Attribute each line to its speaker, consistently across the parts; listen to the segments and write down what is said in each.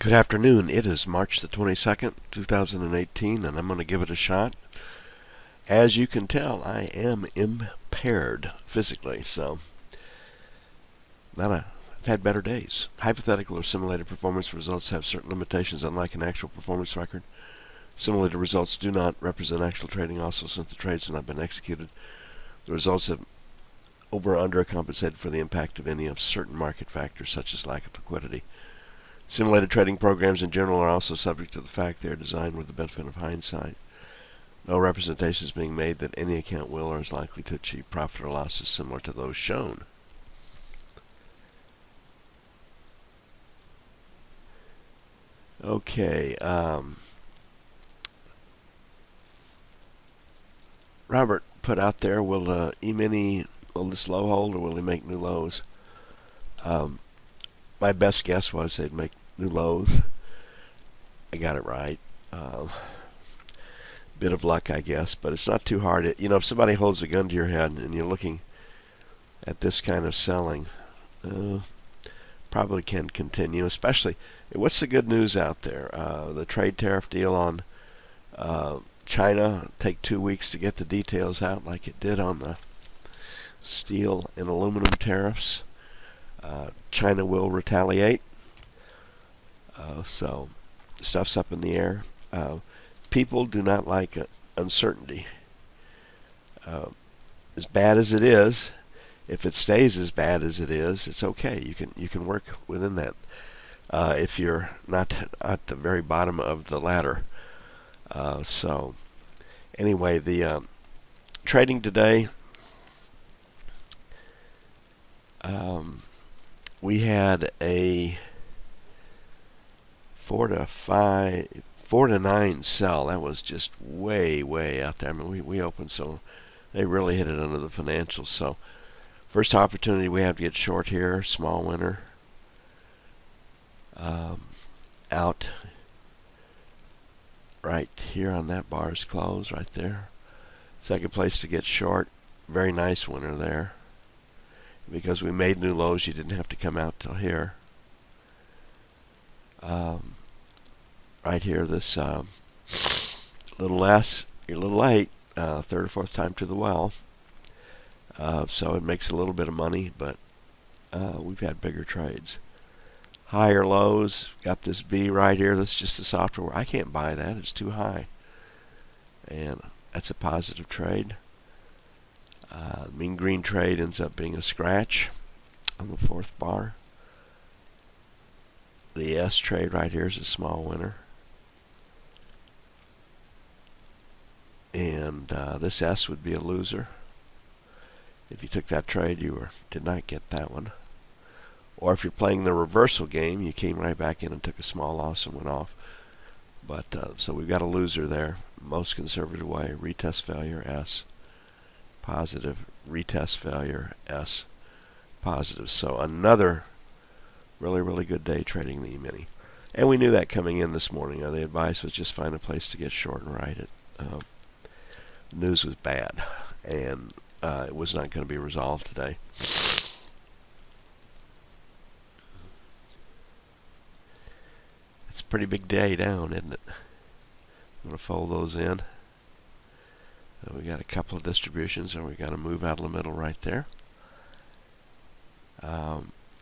Speaker 1: Good afternoon. It is March the 22nd, 2018, and I'm going to give it a shot. As you can tell, I am impaired physically, so I've had better days. Hypothetical or simulated performance results have certain limitations, unlike an actual performance record. Simulated results do not represent actual trading. Also, since the trades have not been executed, the results have over or undercompensated for the impact of any of certain market factors, such as lack of liquidity. Simulated trading programs in general are also subject to the fact they are designed with the benefit of hindsight. No representation is being made that any account will or is likely to achieve profit or losses similar to those shown. Okay, Robert put out there, will Emini, will this low hold or will he make new lows? My best guess was they'd make new lows. I got it right. Bit of luck, I guess, but it's not too hard. If somebody holds a gun to your head and you're looking at this kind of selling, probably can continue. Especially, what's the good news out there? The trade tariff deal on China take 2 weeks to get the details out, like it did on the steel and aluminum tariffs. China will retaliate. So stuff's up in the air. People do not like uncertainty. As bad as it is, if it stays as bad as it is, it's okay. You can work within that. If you're not at the very bottom of the ladder. So anyway, the trading today. We had a 4 to 9 sell. That was just way out there. I mean, we opened, so they really hit it under the financials. So first opportunity we have to get short here. Small winner. Out right here on that bar's close right there. Second place to get short. Very nice winner there. Because we made new lows, you didn't have to come out till here. Right here, this little less, you're a little late, third or fourth time to the well. So it makes a little bit of money, but we've had bigger trades. Higher lows, got this B right here. This is just the software. I can't buy that. It's too high. And that's a positive trade. Mean green trade ends up being a scratch on the fourth bar. The S trade right here is a small winner. And this S would be a loser. If you took that trade, you did not get that one. Or if you're playing the reversal game, you came right back in and took a small loss and went off. But so we've got a loser there. Most conservative way, retest failure, S. Positive, retest failure, S. Positive. So another really good day trading the Emini. And we knew that coming in this morning. The advice was just find a place to get short and ride it. News was bad, and it was not going to be resolved today. It's a pretty big day down, isn't it? I'm going to fold those in. We got a couple of distributions, and we got to move out of the middle right there. F2.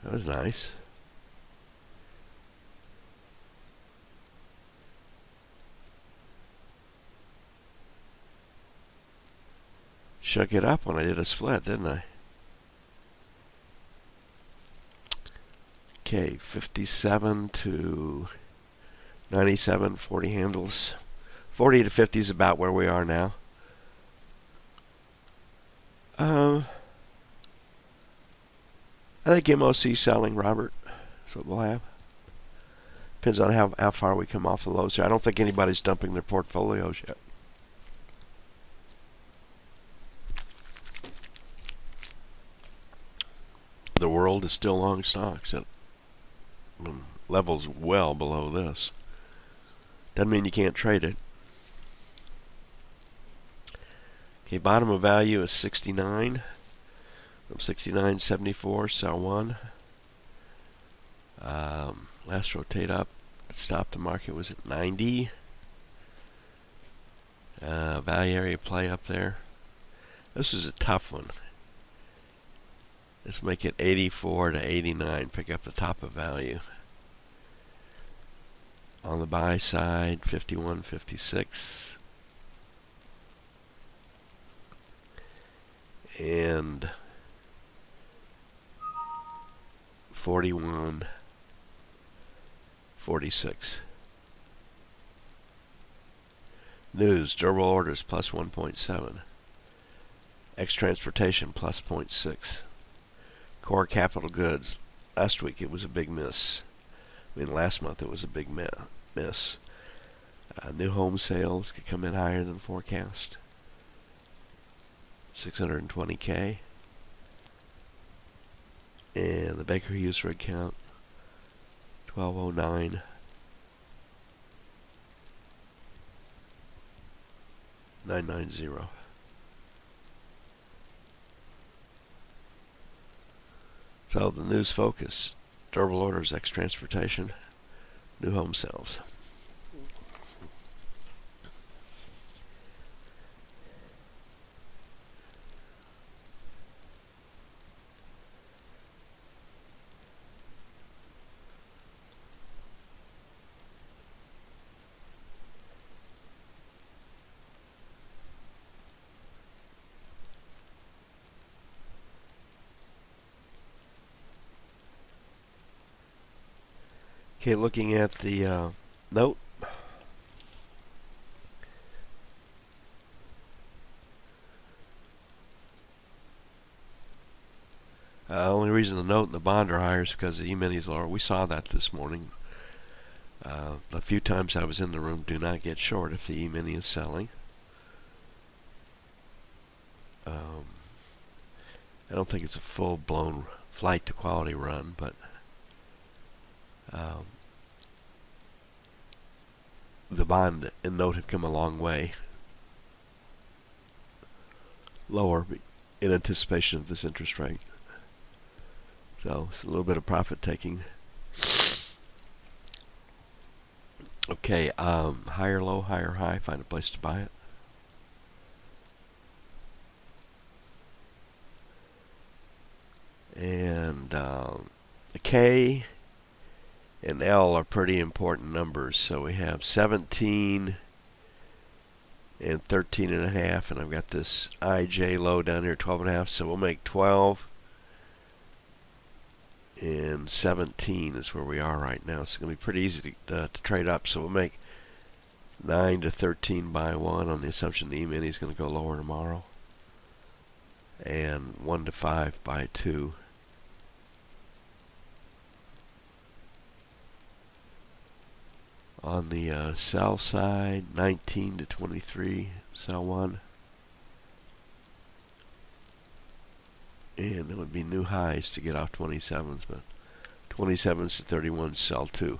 Speaker 1: That was nice. Shook it up when I did a split, didn't I? Okay, 57 to 97, 40 handles. 40 to 50 is about where we are now. I think MOC selling, Robert. That's what we'll have. Depends on how far we come off the lows here. I don't think anybody's dumping their portfolios yet. The world is still long stocks. Levels well below this. Doesn't mean you can't trade it. Okay, bottom of value is 69. From 69.74, sell one. Last rotate up, stop the market was at 90. Value area play up there. This is a tough one. Let's make it 84 to 89. Pick up the top of value. On the buy side, 51.56. And 41.46. News, durable orders plus 1.7. Ex-transportation plus 0.6. Core capital goods. Last week it was a big miss. Last month it was a big miss. New home sales could come in higher than forecast. 620K. And the Baker Hughes rig count, 1209. $990. So the news focus, durable orders, ex-transportation, new home sales. Okay, looking at the note. Only reason the note and the bond are higher is because the E-mini is lower. We saw that this morning. A few times I was in the room, do not get short if the E-mini is selling. I don't think it's a full-blown flight to quality run, but the bond and note have come a long way lower in anticipation of this interest rate. So it's a little bit of profit taking. Okay, higher low, higher high, find a place to buy it. And the K and L are pretty important numbers. So we have 17 and 13.5, and I've got this IJ low down here, 12.5. So we'll make 12 and 17 is where we are right now. So it's going to be pretty easy to trade up. So we'll make 9 to 13 by 1 on the assumption the E-mini is going to go lower tomorrow, and 1 to 5 by 2. On the sell side, 19 to 23, sell 1. And it would be new highs to get off 27s, but 27s to 31, sell 2.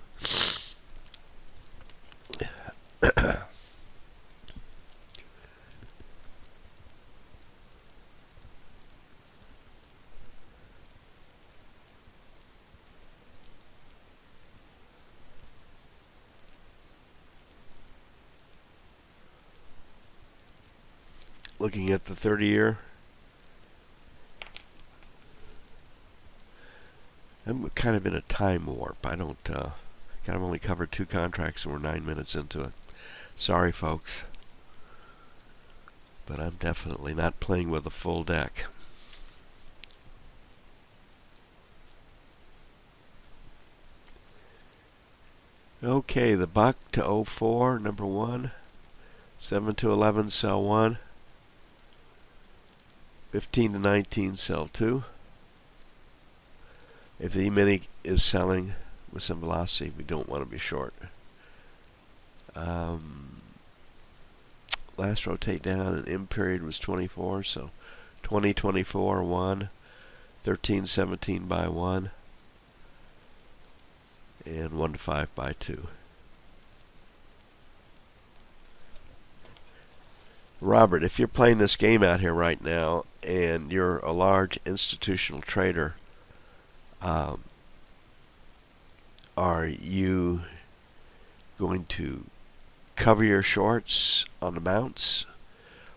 Speaker 1: Looking at the 30-year, I'm kind of in a time warp. I don't, kind of only covered 2 contracts and we're 9 minutes into it. Sorry, folks. But I'm definitely not playing with a full deck. Okay, the buck to 04, number 1. 7 to 11, sell 1. 15 to 19, sell 2. If the E-mini is selling with some velocity, we don't want to be short. Last rotate down, and M period was 24, so 20, 24, 1. 13, 17 by 1. and 1 to 5 by 2. Robert, if you're playing this game out here right now and you're a large institutional trader, are you going to cover your shorts on the bounce,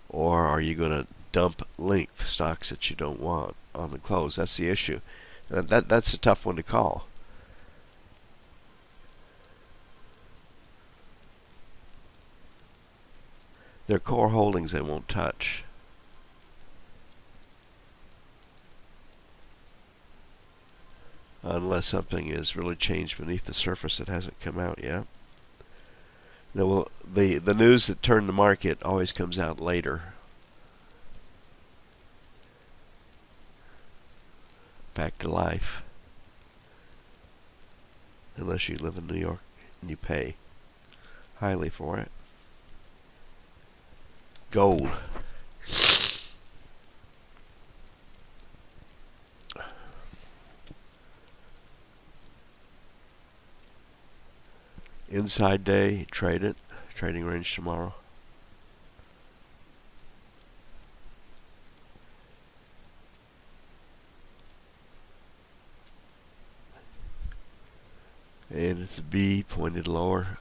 Speaker 1: or are you going to dump length stocks that you don't want on the close? That's the issue. That's a tough one to call. They're core holdings they won't touch. Unless something is really changed beneath the surface that hasn't come out yet. Now, well, the news that turned the market always comes out later. Back to life. Unless you live in New York and you pay highly for it. Gold. Inside day, trade it. Trading range tomorrow. And it's a B pointed lower.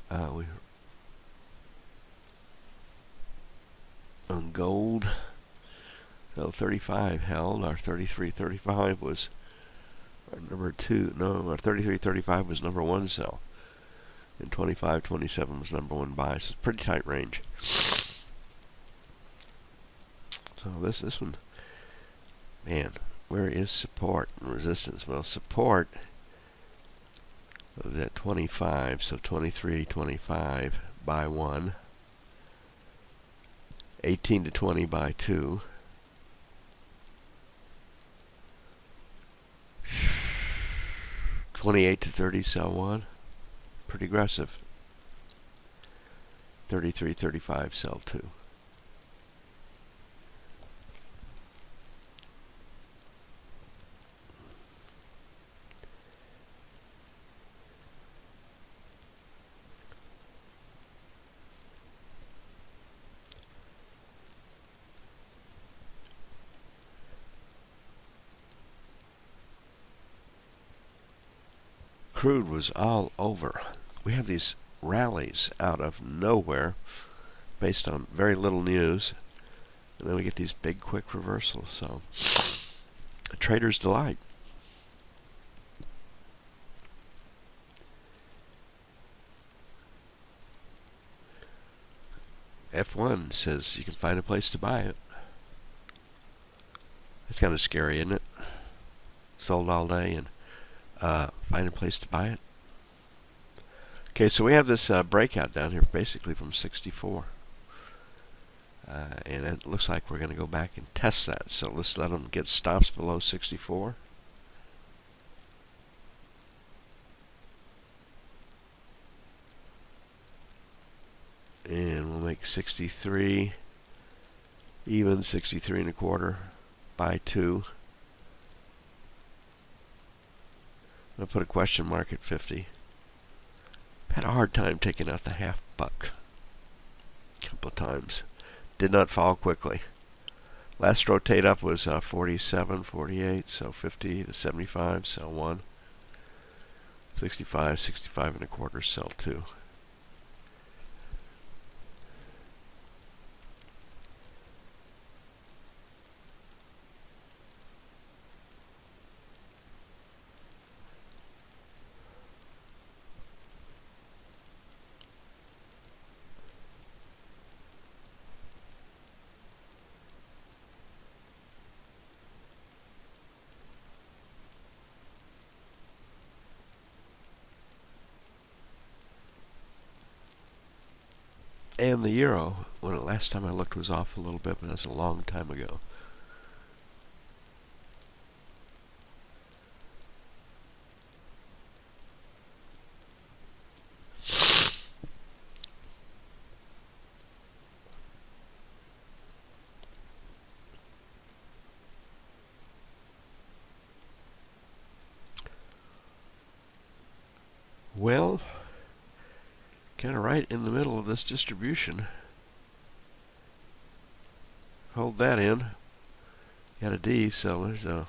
Speaker 1: On gold, so 35 held. Our 33.35 was our number 2. No, our 33.35 was number 1 sell. And 25.27 was number 1 buy. So it's a pretty tight range. So this one, man, where is support and resistance? Well, support was at 25, so 23.25 by 1. 18 to 20 by 2. 28 to 30 sell 1. Pretty aggressive. 33.35 sell 2. Crude was all over. We have these rallies out of nowhere based on very little news, and then we get these big quick reversals. So a trader's delight. F1 says you can find a place to buy it. It's kind of scary, isn't it? Sold all day and find a place to buy it. Okay, so we have this breakout down here basically from 64. And it looks like we're going to go back and test that. So let's let them get stops below 64. And we'll make 63 even, 63 and a quarter by 2. I'll put a question mark at 50. Had a hard time taking out the half buck a couple of times. Did not fall quickly. Last rotate up was 47, 48, so 50 to 75, sell 1. 65, 65 and a quarter, sell 2. And the euro, when the last time I looked, was off a little bit, but that's a long time ago. Well, kind of right in the middle of this distribution. Hold that in. Got a D, so there's the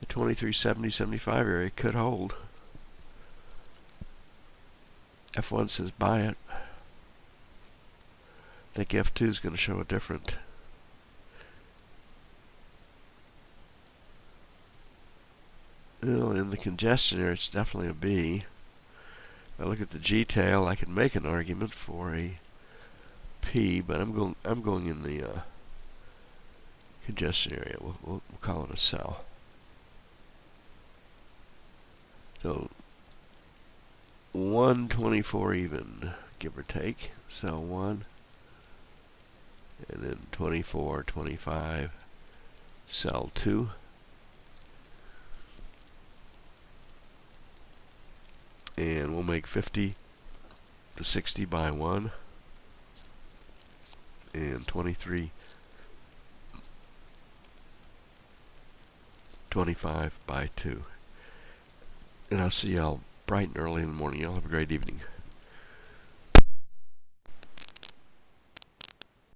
Speaker 1: 2370-75 area could hold. F1 says buy it. I think F2 is going to show a different. Well, in the congestion area, it's definitely a B. If I look at the G-tail, I can make an argument for a P, but I'm going in the congestion area. We'll call it a sell. So 124 even, give or take. Sell 1, and then 24, 25, sell 2. And we'll make 50 to 60 by 1, and 23, 25 by 2. And I'll see y'all bright and early in the morning. Y'all have a great evening.